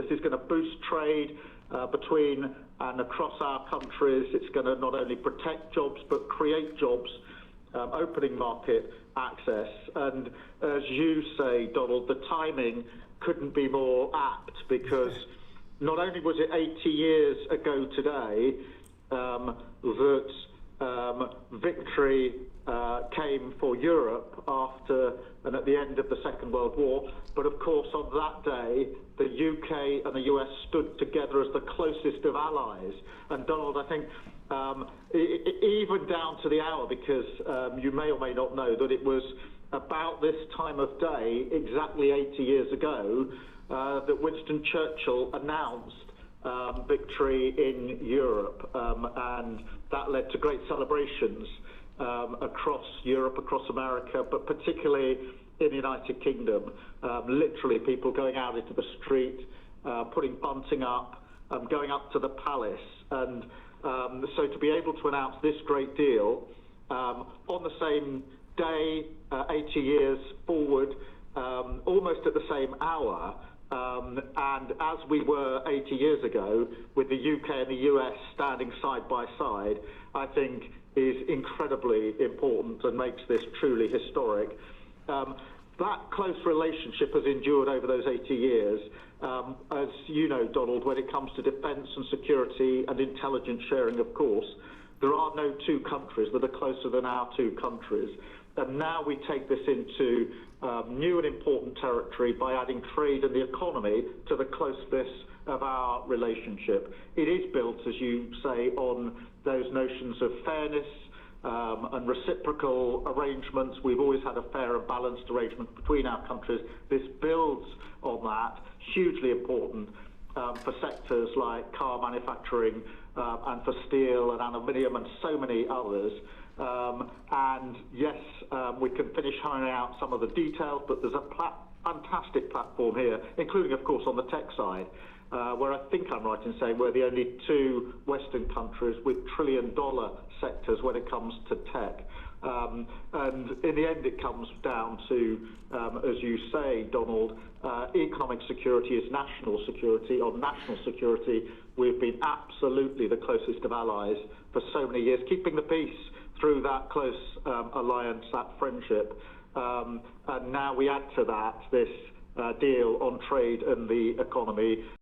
This is going to boost trade between and across our countries. It's going to not only protect jobs but create jobs, opening market access. And as you say, Donald, the timing couldn't be more apt, because not only was it 80 years ago today that victory came for Europe after and at the end of the Second World War, but of course on that day the UK and the US stood together as the closest of allies. And Donald, I think even down to the hour, because you may or may not know that it was about this time of day, exactly 80 years ago, that Winston Churchill announced victory in Europe, and that led to great celebrations across Europe, across America, but particularly in the United Kingdom. Literally people going out into the street, putting bunting up, going up to the palace. And so to be able to announce this great deal on the same day, 80 years forward, almost at the same hour, and as we were 80 years ago, with the UK and the US standing side by side, I think is incredibly important and makes this truly historic. That close relationship has endured over those 80 years. As you know, Donald, when it comes to defence and security and intelligence sharing, of course, there are no two countries that are closer than our two countries. And now we take this into new and important territory by adding trade and the economy to the closeness of our relationship. It is built, as you say, on those notions of fairness and reciprocal arrangements. We've always had a fair and balanced arrangement between our countries. This builds on that, hugely important for sectors like car manufacturing and for steel and aluminium and so many others. And yes, we can finish hammering out some of the details, but there's a fantastic platform here, including, of course, on the tech side, where I think I'm right in saying we're the only two Western countries with trillion-dollar sectors when it comes to tech. And in the end, it comes down to, as you say, Donald, economic security is national security. On national security, we've been absolutely the closest of allies for so many years, keeping the peace through that close alliance, that friendship. And now we add to that this deal on trade and the economy.